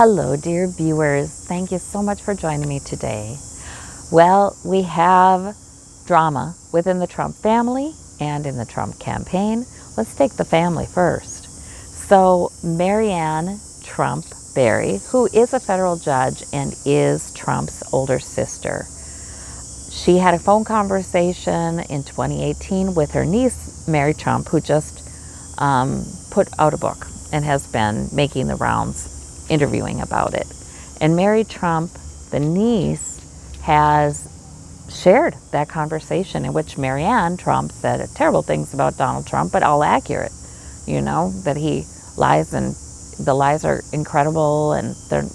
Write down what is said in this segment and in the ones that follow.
Hello, dear viewers. Thank you so much for joining me today. Well, we have drama within the Trump family and in the Trump campaign. Let's take the family first. So, MaryAnne Trump Berry, who is a federal judge and is Trump's older sister, she had a phone conversation in 2018 with her niece, Mary Trump, who just put out a book and has been making the rounds, interviewing about it. And Mary Trump, the niece, has shared that conversation in which MaryAnne Trump said terrible things about Donald Trump, but all accurate. You know, that he lies, and the lies are incredible, and they're,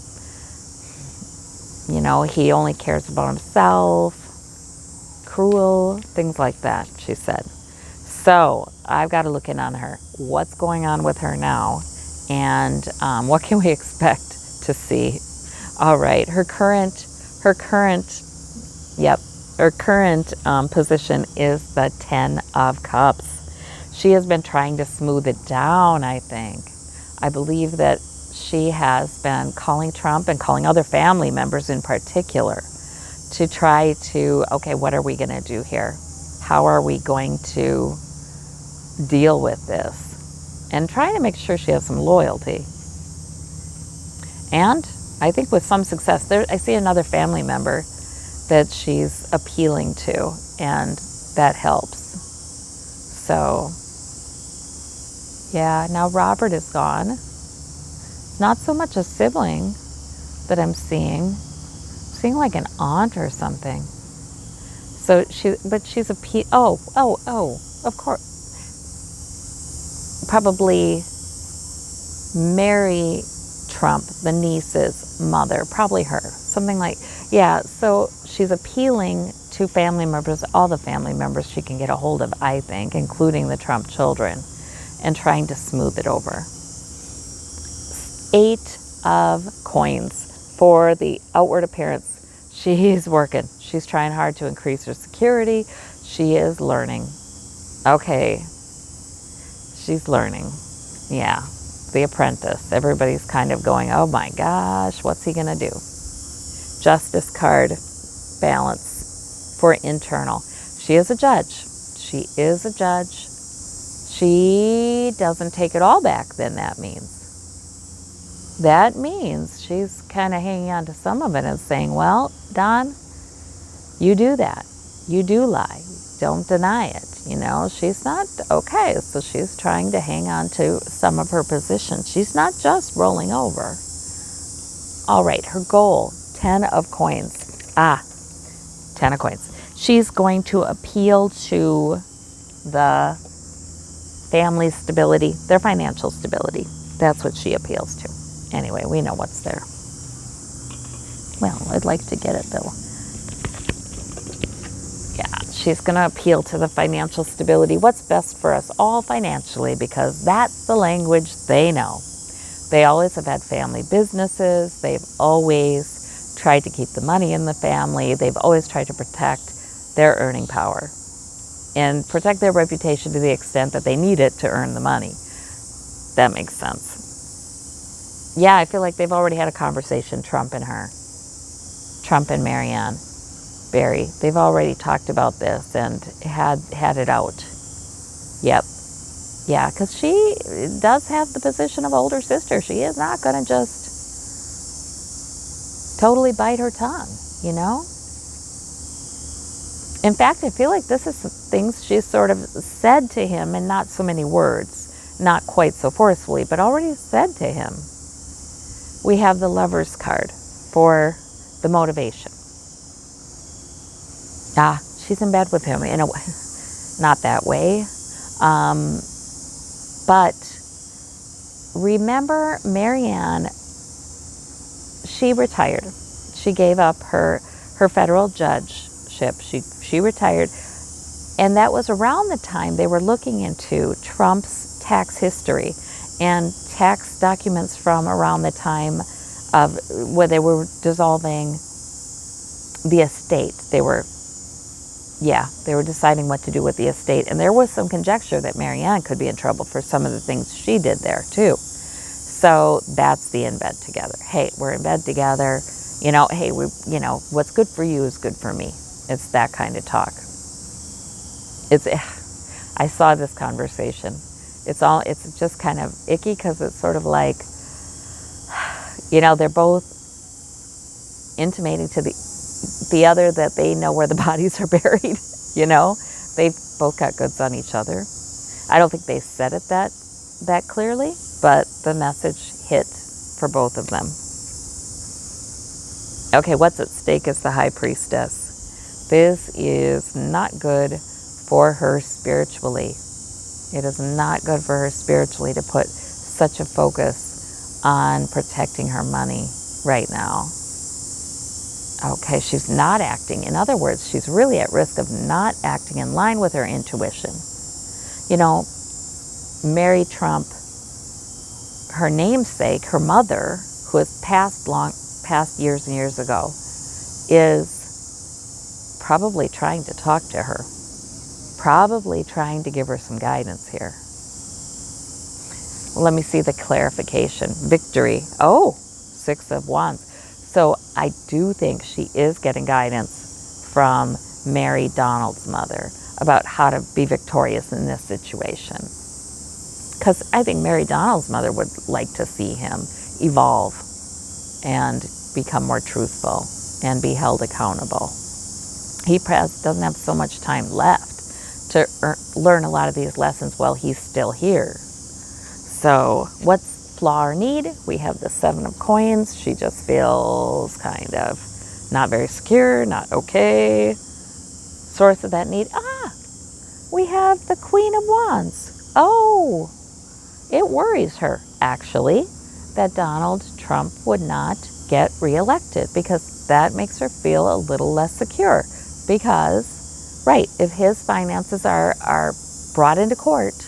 you know, he only cares about himself, cruel, things like that, she said. So I've got to look in on her. What's going on with her now? And what can we expect to see? All right, her current position is the 10 of Cups. She has been trying to smooth it down, I think. I believe that she has been calling Trump and calling other family members in particular to try to, okay, what are we going to do here? How are we going to deal with this? And trying to make sure she has some loyalty. And I think with some success, there I see another family member that she's appealing to, and that helps. So, yeah, now Robert is gone. Not so much a sibling that I'm seeing like an aunt or something. So she's of course. Probably Mary Trump, the niece's mother, probably her, something like, yeah, so she's appealing to family members, all the family members she can get a hold of, I think, including the Trump children, and trying to smooth it over. 8 of coins for the outward appearance. She's working. She's trying hard to increase her security. She is learning. Okay. She's learning. Yeah. The Apprentice. Everybody's kind of going, oh my gosh, what's he going to do? Justice card, balance for internal. She is a judge. She is a judge. She doesn't take it all back, then that means. That means she's kind of hanging on to some of it and saying, well, Don, you do that. You do lie. Don't deny it. You know, she's not okay. So she's trying to hang on to some of her position. She's not just rolling over. All right, her goal, 10 of coins. 10 of coins. She's going to appeal to the family stability, their financial stability. That's what she appeals to. Anyway, we know what's there. Well, I'd like to get it though. Yeah, she's going to appeal to the financial stability. What's best for us all financially, because that's the language they know. They always have had family businesses. They've always tried to keep the money in the family. They've always tried to protect their earning power and protect their reputation to the extent that they need it to earn the money. That makes sense. Yeah, I feel like they've already had a conversation, Trump and MaryAnne Berry. They've already talked about this and had it out. Yep. Yeah, because she does have the position of older sister. She is not going to just totally bite her tongue, you know? In fact, I feel like this is things she sort of said to him in not so many words, not quite so forcefully, but already said to him. We have the Lover's card for the motivation. She's in bed with him in a way, not that way. But remember, MaryAnne, she retired. She gave up her federal judgeship. She retired. And that was around the time they were looking into Trump's tax history and tax documents from around the time of where they were dissolving the estate. They were deciding what to do with the estate. And there was some conjecture that MaryAnne could be in trouble for some of the things she did there too. So So that's the in bed together. Hey, we're in bed together. Hey, what's good for you is good for me. It's that kind of talk. I saw this conversation. It's just kind of icky because it's sort of like, they're both intimating to the other that they know where the bodies are buried. They've both got goods on each other. I don't think they said it that clearly, but the message hit for both of them. Okay, what's at stake is the high priestess. This is not good for her spiritually. It is not good for her spiritually to put such a focus on protecting her money right now. Okay, she's not acting. In other words, she's really at risk of not acting in line with her intuition. Mary Trump, her namesake, her mother, who has passed years and years ago, is probably trying to talk to her, probably trying to give her some guidance here. Let me see the clarification. Victory. Oh, 6 of Wands. So I do think she is getting guidance from Mary Donald's mother about how to be victorious in this situation. Because I think Mary Donald's mother would like to see him evolve and become more truthful and be held accountable. He perhaps doesn't have so much time left to learn a lot of these lessons while he's still here. So what's flaw or need? We have the 7 of Coins. She just feels kind of not very secure, not okay. Source of that need? We have the Queen of Wands. Oh, it worries her, actually, that Donald Trump would not get reelected, because that makes her feel a little less secure. Because, right, if his finances are brought into court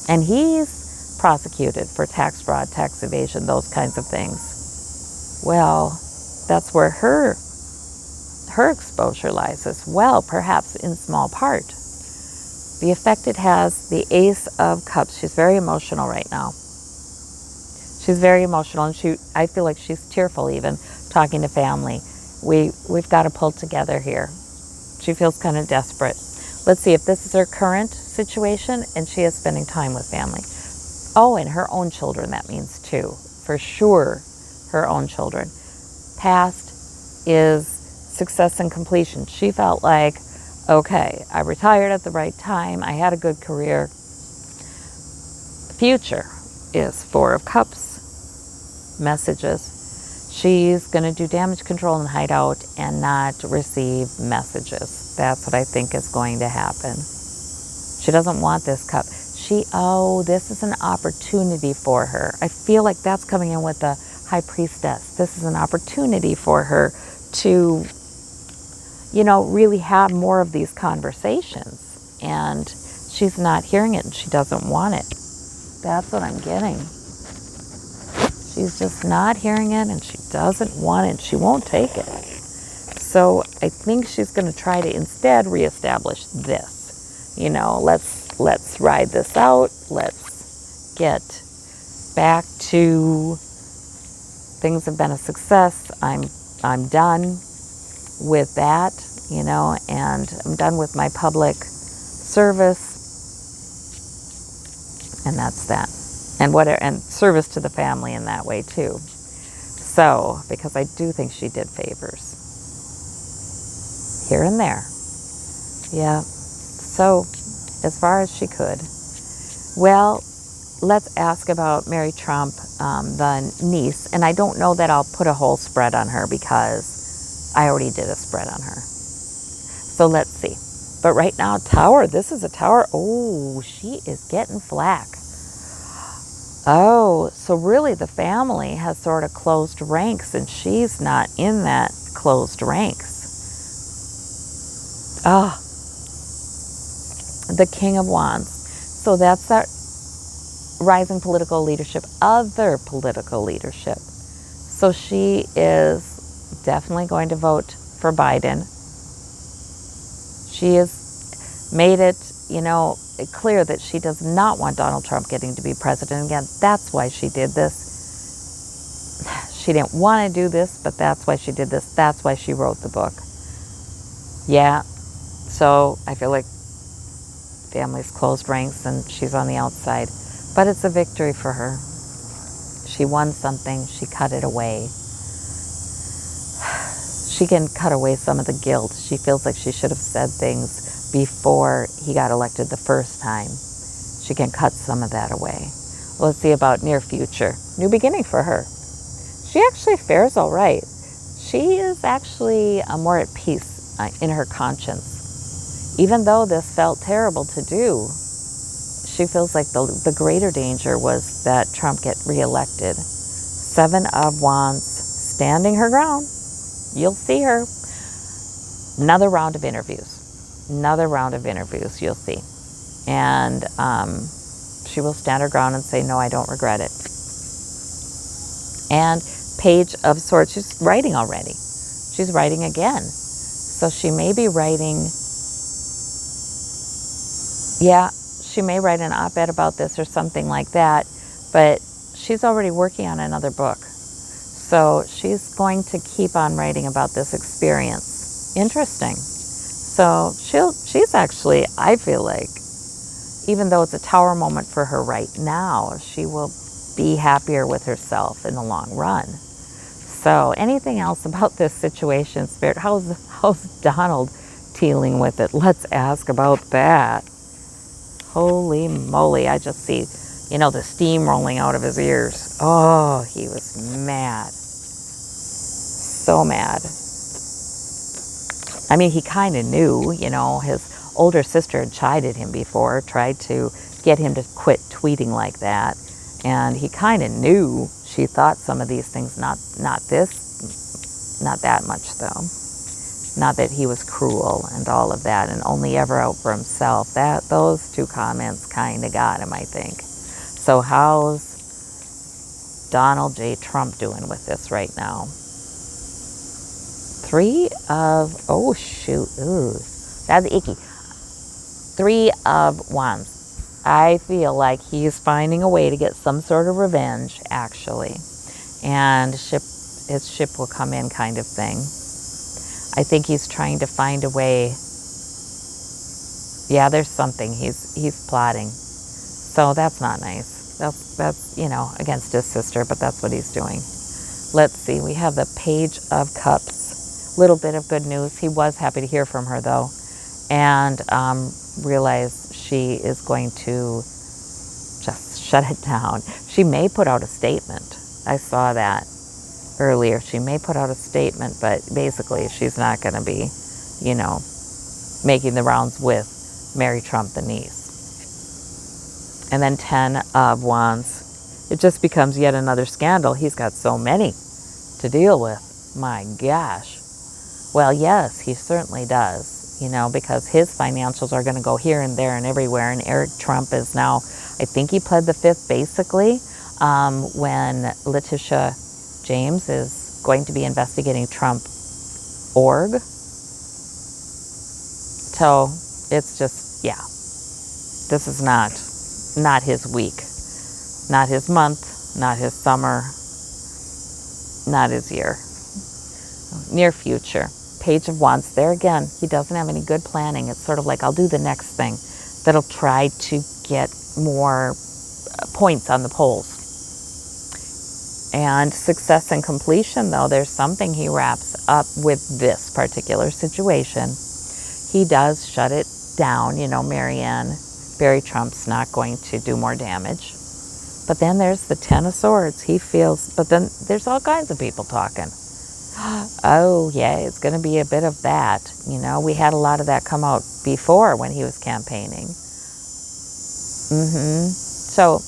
and he's prosecuted for tax fraud, tax evasion, those kinds of things, well, that's where her exposure lies as well, perhaps in small part. The effect it has, the Ace of Cups. She's very emotional right now. She's very emotional, and I feel like she's tearful even, talking to family. We've got to pull together here. She feels kind of desperate. Let's see if this is her current situation, and she is spending time with family. Oh, and her own children, that means too. For sure, her own children. Past is success and completion. She felt like, okay, I retired at the right time. I had a good career. Future is 4 of Cups. Messages. She's going to do damage control and hide out and not receive messages. That's what I think is going to happen. She doesn't want this cup. This is an opportunity for her. I feel like that's coming in with the High Priestess. This is an opportunity for her to, really have more of these conversations. And she's not hearing it, and she doesn't want it. That's what I'm getting. She's just not hearing it, and she doesn't want it. She won't take it. So I think she's going to try to instead reestablish this. Let's ride this out. Let's get back to things have been a success. I'm done with that, and I'm done with my public service. And that's that. And service to the family in that way too. So, because I do think she did favors here and there. Yeah. So, as far as she could. Well, let's ask about Mary Trump, the niece. And I don't know that I'll put a whole spread on her because I already did a spread on her. So let's see. But right now, Tower. This is a Tower. Oh, she is getting flack. Oh, so really the family has sort of closed ranks, and she's not in that closed ranks. The King of Wands. So that's that rising political leadership, other political leadership. So she is definitely going to vote for Biden. She has made it, clear that she does not want Donald Trump getting to be president again. That's why she did this. She didn't want to do this, but that's why she did this. That's why she wrote the book. Yeah, so I feel like family's closed ranks and she's on the outside. But it's a victory for her. She won something. She cut it away. She can cut away some of the guilt. She feels like she should have said things before he got elected the first time. She can cut some of that away. Let's see about near future. New beginning for her. She actually fares all right. She is actually more at peace in her conscience. Even though this felt terrible to do, she feels like the greater danger was that Trump get reelected. 7 of Wands, standing her ground. You'll see her. Another round of interviews. Another round of interviews, you'll see. And she will stand her ground and say, no, I don't regret it. And Page of Swords, she's writing already. She's writing again. So she may be writing, yeah, she may write an op-ed about this or something like that, but she's already working on another book. So she's going to keep on writing about this experience. Interesting. So she's actually, I feel like, even though it's a tower moment for her right now, she will be happier with herself in the long run. So anything else about this situation, Spirit? How's Donald dealing with it? Let's ask about that. Holy moly, I just see, the steam rolling out of his ears. Oh, he was mad. So mad. I mean, he kind of knew, his older sister had chided him before, tried to get him to quit tweeting like that. And he kind of knew she thought some of these things, not that much though. Not that he was cruel and all of that and only ever out for himself. Those 2 comments kind of got him, I think. So how's Donald J. Trump doing with this right now? 3 of, oh shoot, ooh, that's icky. 3 of Wands. I feel like he's finding a way to get some sort of revenge, actually. And his ship will come in kind of thing. I think he's trying to find a way. Yeah, there's something he's plotting. So that's not nice. That's against his sister, but that's what he's doing. Let's see. We have the Page of Cups. Little bit of good news. He was happy to hear from her though, and realized she is going to just shut it down. She may put out a statement. I saw that earlier. She may put out a statement, but basically she's not going to be, making the rounds with Mary Trump, the niece. And then 10 of Wands. It just becomes yet another scandal. He's got so many to deal with. My gosh. Well, yes, he certainly does, because his financials are going to go here and there and everywhere. And Eric Trump is now, I think he pled the 5th basically, when Letitia James is going to be investigating Trump org. So it's just, yeah, this is not his week, not his month, not his summer, not his year. Near future. Page of Wands. There again, he doesn't have any good planning. It's sort of like, I'll do the next thing that'll try to get more points on the polls. And success and completion, though, there's something he wraps up with this particular situation. He does shut it down. MaryAnne, Barry Trump's not going to do more damage. But then there's the 10 of Swords. He feels, but then there's all kinds of people talking. Oh, yeah, it's going to be a bit of that. We had a lot of that come out before when he was campaigning. So,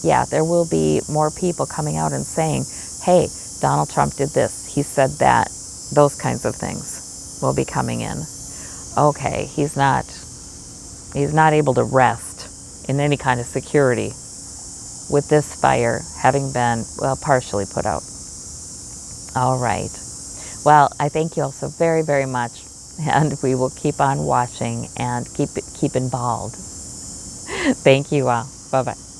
yeah, there will be more people coming out and saying, hey, Donald Trump did this. He said that. Those kinds of things will be coming in. Okay, he's not able to rest in any kind of security with this fire having been, partially put out. All right. Well, I thank you all so very, very much, and we will keep on watching and keep involved. Thank you all. Bye-bye.